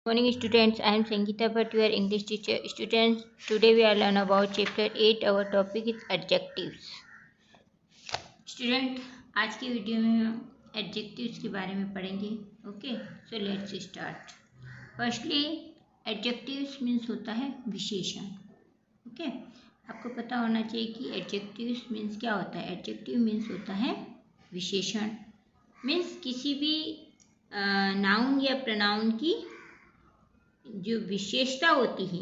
Morning students, I am Sangeeta Bhatt, your English teacher. Students, today we are learn about chapter 8. Our topic is adjectives. Student, आज की video में हम adjectives के बारे में पढ़ेंगे. Okay, so let's start. Firstly, adjectives means होता है विशेषण. Okay, आपको पता होना चाहिए कि adjectives means क्या होता है. Adjective means होता है विशेषण. Means किसी भी नाउन या प्रनाउन की जो विशेषता होती है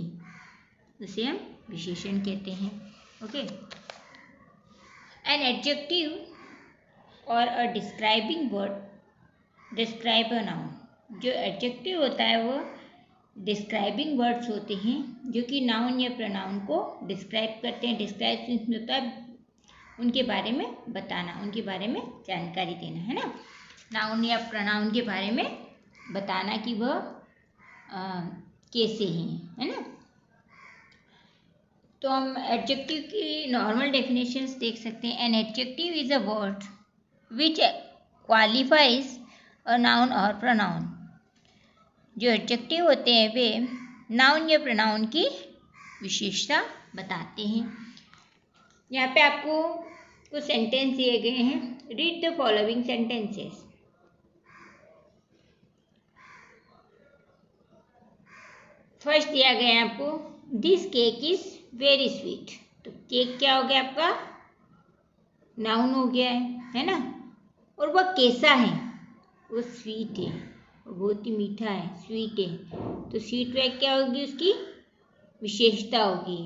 उसे हम विशेषण कहते हैं. ओके, एन एडजेक्टिव और a describing word describe a noun. जो एडजेक्टिव होता है वो डिस्क्राइबिंग वर्ड्स होते हैं जो कि नाउन या प्रनाउन को डिस्क्राइब करते हैं. डिस्क्राइब मीन्स होता है उनके बारे में बताना, उनके बारे में जानकारी देना, है ना. नाउन या प्रनाउन के बारे में बताना कि वह कैसे हैं, है ना. तो हम एडजेक्टिव की नॉर्मल डेफिनेशंस देख सकते हैं. An adjective is a word which qualifies a noun और प्रोनाउन. जो एडजेक्टिव होते हैं वे नाउन या प्रोनाउन की विशेषता बताते हैं. यहाँ पे आपको कुछ सेंटेंस दिए गए हैं. Read the following sentences. First दिया गया है आपको, this cake is very sweet. तो केक क्या हो गया आपका, नाउन हो गया है ना. और वह कैसा है, वो स्वीट है, बहुत ही मीठा है, स्वीट है. तो स्वीट वह क्या होगी, उसकी विशेषता होगी,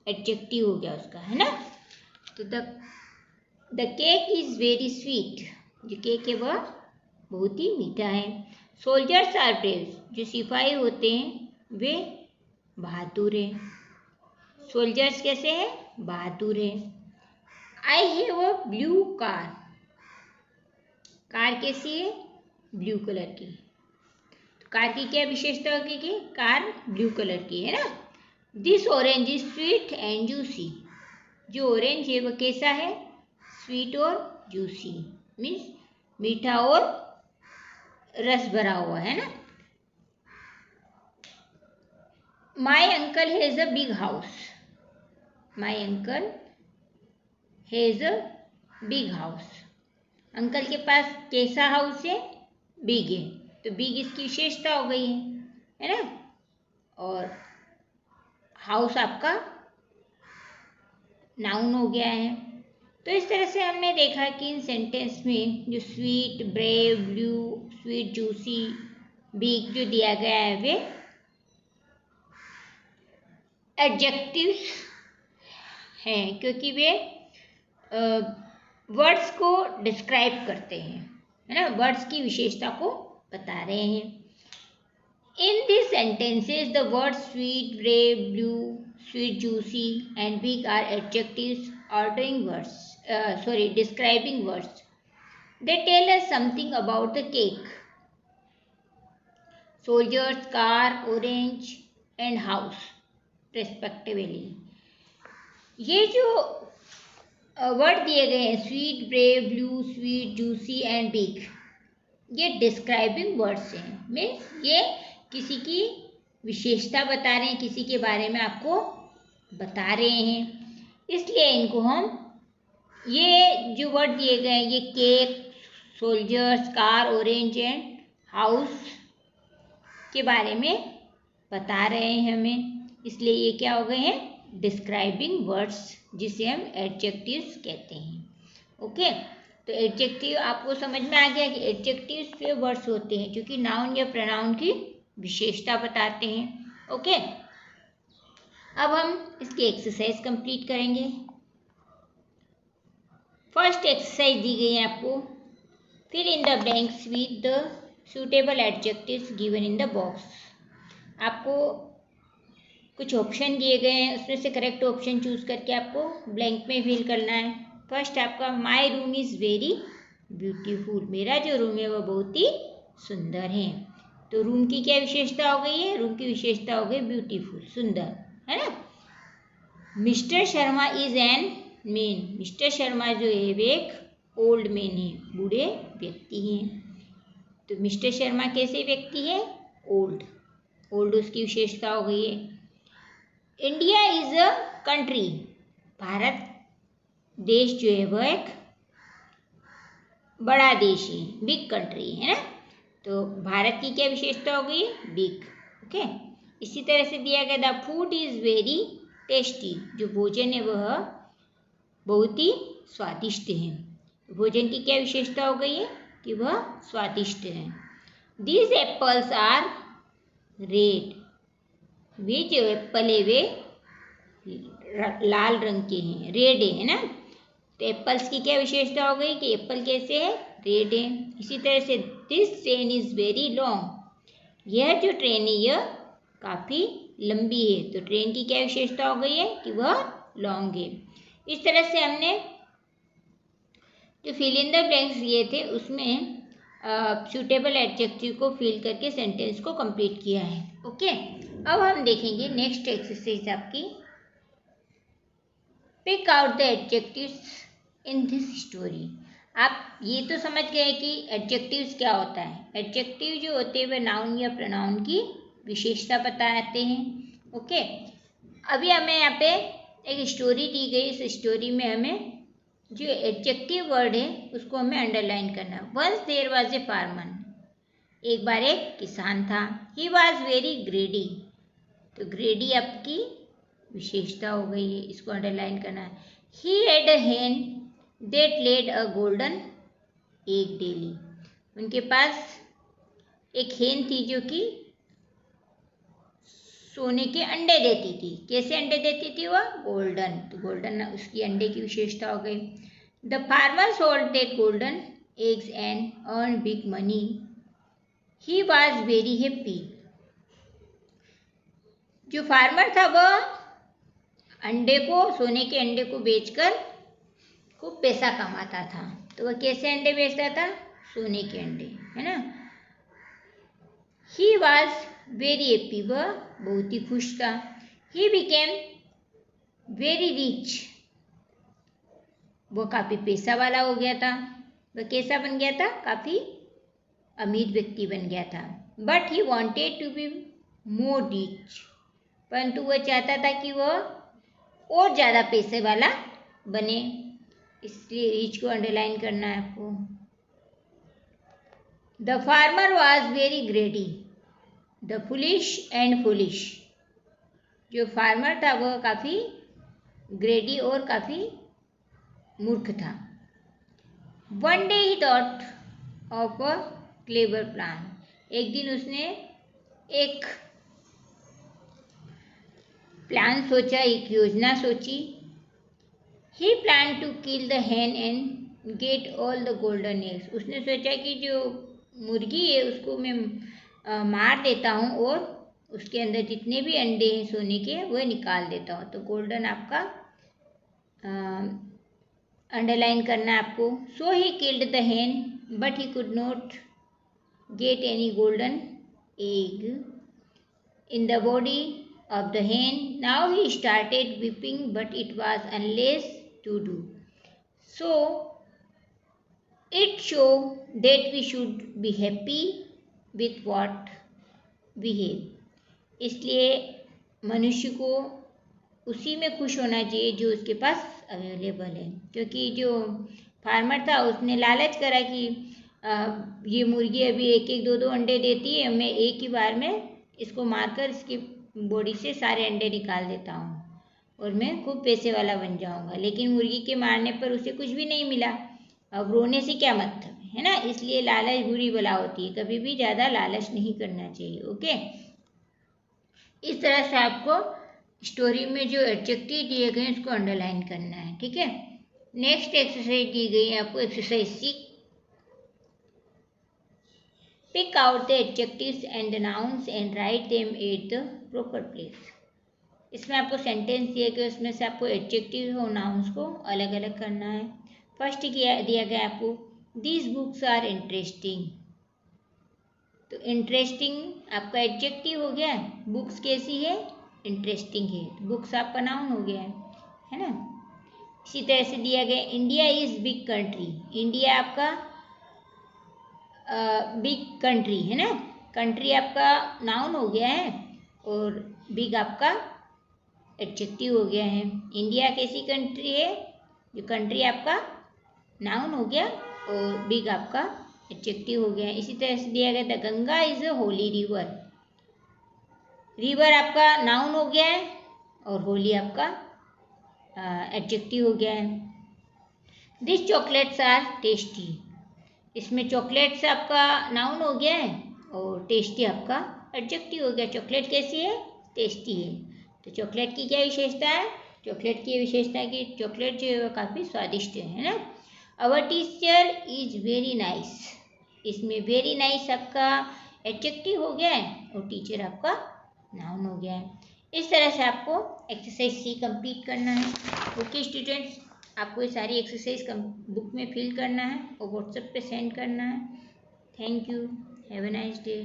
एडजेक्टिव हो गया उसका, है ना. तो the cake is very sweet. जो केक है वह बहुत ही मीठा है. Soldiers are brave. जो सिपाही होते हैं वे बहादुर हैं. सोल्जर्स कैसे हैं, बहादुर हैं. I have a blue car. Car कैसी है, ब्लू कलर की. तो कार की क्या विशेषता होगी कि कार ब्लू कलर की है ना. This orange is sweet and juicy. जो ऑरेंज है वह कैसा है, स्वीट और जूसी. मीन्स मीठा और रस भरा हुआ, है ना. My uncle has a big house. My uncle has a big house. Uncle के पास कैसा हाउस है, बिग है. तो बिग इसकी विशेषता हो गई है ना. और हाउस आपका नाउन हो गया है. तो इस तरह से हमने देखा कि इन सेंटेंस में जो sweet, brave, blue, sweet, juicy, big जो दिया गया है वे एडजेक्टिव्स हैं, क्योंकि वे वर्ड्स को डिस्क्राइब करते हैं, है ना, वर्ड्स की विशेषता को बता रहे हैं. In this sentences the word sweet, brave, blue, sweet, juicy and big are adjectives ordering words, describing words. They tell us something about the cake, soldiers, car, orange and house respectively. ये जो word दिए गए हैं sweet, brave, blue, sweet, juicy and big, ये describing words हैं. Means ये किसी की विशेषता बता रहे हैं, किसी के बारे में आपको बता रहे हैं. इसलिए इनको हम, ये जो वर्ड दिए गए हैं ये cake, soldiers, car, orange and house के बारे में बता रहे हैं हमें. इसलिए ये क्या हो गए हैं, डिस्क्राइबिंग वर्ड्स, जिसे हम एडजेक्टिव्स कहते हैं. ओके, तो एडजेक्टिव आपको समझ में आ गया कि एडजेक्टिव्स वे वर्ड्स होते हैं जो कि नाउन या प्रोनाउन की विशेषता बताते हैं. ओके, अब हम इसकी एक्सरसाइज कंप्लीट करेंगे. फर्स्ट एक्सरसाइज दी गई है आपको, fill in the blanks with the suitable adjectives given in the box. आपको कुछ ऑप्शन दिए गए हैं, उसमें से करेक्ट ऑप्शन चूज करके आपको ब्लैंक में फिल करना है. फर्स्ट आपका, my room is very beautiful. मेरा जो रूम है वह बहुत ही सुंदर है. तो रूम की क्या विशेषता हो गई है, रूम की विशेषता हो गई ब्यूटीफुल, सुंदर, है ना. Mister Sharma is an man. Mister Sharma जो है वे एक ओल्ड मैन है, बूढ़े व्यक्ति हैं. तो मिस्टर शर्मा कैसे व्यक्ति है, ओल्ड. ओल्ड उसकी विशेषता हो गई है। India is a country, Bharat देश जो है वह एक बड़ा देश है, बिग कंट्री है ना। तो भारत की क्या विशेषता हो गई, बिग। ओके, इसी तरह से दिया गया the food is very tasty, जो भोजन है वह बहुत ही स्वादिष्ट है। भोजन की क्या विशेषता हो गई है कि वह स्वादिष्ट है। दीज एप्पल्स आर रेड, वे जो एप्पल है वे लाल रंग के हैं, रेड है ना। तो एप्पल्स की क्या विशेषता हो गई कि एप्पल कैसे है, रेड है। इसी तरह से this train is very long, यह जो ट्रेन है यह काफ़ी लंबी है। तो ट्रेन की क्या विशेषता हो गई है कि वह लॉन्ग है। इस तरह से हमने जो फिल इन द ब्लैंक्स दिए थे उसमें सूटेबल एडजेक्टिव को फिल करके सेंटेंस को कंप्लीट किया है। ओके, अब हम देखेंगे नेक्स्ट एक्सरसाइज आपकी, pick out the adjectives in this story. आप ये तो समझ गए कि एडजेक्टिव्स क्या होता है। एडजेक्टिव जो होते हैं वे नाउन या प्रोनाउन की विशेषता बताते हैं। ओके, अभी हमें यहाँ पे एक स्टोरी दी गई, इस स्टोरी में हमें जो एडजेक्टिव वर्ड है उसको हमें अंडरलाइन करना है। Once there was a farmer, एक बार एक किसान था। ही वॉज वेरी ग्रेडी, तो ग्रेडी आपकी विशेषता हो गई है, इसको अंडरलाइन करना है। ही had a hen that laid a golden egg daily, उनके पास एक हेन थी जो कि सोने के अंडे देती थी। कैसे अंडे देती थी वह, गोल्डन, तो गोल्डन उसकी अंडे की विशेषता हो गई। The farmer sold that golden eggs and earn big money, he was very happy, जो फार्मर था वह अंडे को, सोने के अंडे को बेचकर खूब पैसा कमाता था। तो वह कैसे अंडे बेचता था, सोने के अंडे, है ना। ही वॉज वेरी हैप्पी, वह बहुत ही खुश था। ही बिकेम वेरी रिच, वह काफ़ी पैसा वाला हो गया था। वह कैसा बन गया था, काफ़ी अमीर व्यक्ति बन गया था। But he wanted to be more rich, परंतु वह चाहता था कि वह और ज़्यादा पैसे वाला बने, इसलिए रिच को अंडरलाइन करना है आपको। The farmer was very greedy, the foolish and foolish, जो फार्मर था वह काफ़ी ग्रेडी और काफ़ी मूर्ख था। One day he thought of a clever plan, एक दिन उसने एक प्लान सोचा, एक योजना सोची। He plan to kill the hen and get all the golden eggs, उसने सोचा कि जो मुर्गी है उसको मैं मार देता हूँ और उसके अंदर जितने भी अंडे हैं सोने के वह निकाल देता हूँ। तो गोल्डन आपका अंडरलाइन करना है आपको। So he killed the hen but he could not get any golden egg in the body of the hen. Now he started weeping, but it was unless to do. So it shows that we should be happy with what we have. इसलिए मनुष्य को उसी में खुश होना चाहिए जो उसके पास अवेलेबल है। क्योंकि जो फार्मर था उसने लालच करा कि ये मुर्गी अभी एक एक दो दो अंडे देती है, मैं एक ही बार में इसको मारकर इसकी बॉडी से सारे अंडे निकाल देता हूँ और मैं खूब पैसे वाला बन जाऊँगा। लेकिन मुर्गी के मारने पर उसे कुछ भी नहीं मिला, अब रोने से क्या मतलब है ना। इसलिए लालच बुरी बला होती है, कभी भी ज़्यादा लालच नहीं करना चाहिए। ओके, इस तरह से आपको स्टोरी में जो एडजेक्टिव दिए गए हैं उसको अंडरलाइन करना है। ठीक है, नेक्स्ट एक्सरसाइज दी गई है आपको, exercise 6, pick out the adjectives and the nouns and write them at the proper place. इसमें आपको सेंटेंस दिए गए, उसमें से आपको एडजेक्टिव और नाउन्स को अलग अलग करना है। फर्स्ट दिया गया आपको, दीज बुक्स आर इंटरेस्टिंग, तो इंटरेस्टिंग आपका एडजेक्टिव हो गया। बुक्स कैसी है, इंटरेस्टिंग है, बुक्स आपका नाउन हो गया है ना। इसी तरह से दिया गया, India is big country, India आपका बिग कंट्री है ना, कंट्री आपका नाउन हो गया है और बिग आपका एडजेक्टिव हो गया है। इंडिया कैसी कंट्री है? जो कंट्री आपका नाउन हो गया और बिग आपका एडजेक्टिव हो गया है। इसी तरह से दिया गया था Ganga is a Holi river. River आपका नाउन हो गया है और होली आपका एडजेक्टिव हो गया है। This chocolates are tasty. इसमें चॉकलेट्स आपका नाउन हो गया है और टेस्टी आपका एडजेक्टिव हो गया। चॉकलेट कैसी है? टेस्टी है। तो चॉकलेट की क्या विशेषता है? चॉकलेट की विशेषता है कि चॉकलेट जो है वो काफ़ी स्वादिष्ट है ना। Our teacher is very nice. इसमें वेरी नाइस आपका एडजेक्टिव हो गया है और टीचर आपका नाउन हो गया है। इस तरह से आपको एक्सरसाइज सी कंप्लीट करना है। ओके स्टूडेंट्स, आपको ये सारी एक्सरसाइज बुक में फिल करना है और व्हाट्सएप पे सेंड करना है। Thank you, have a nice day.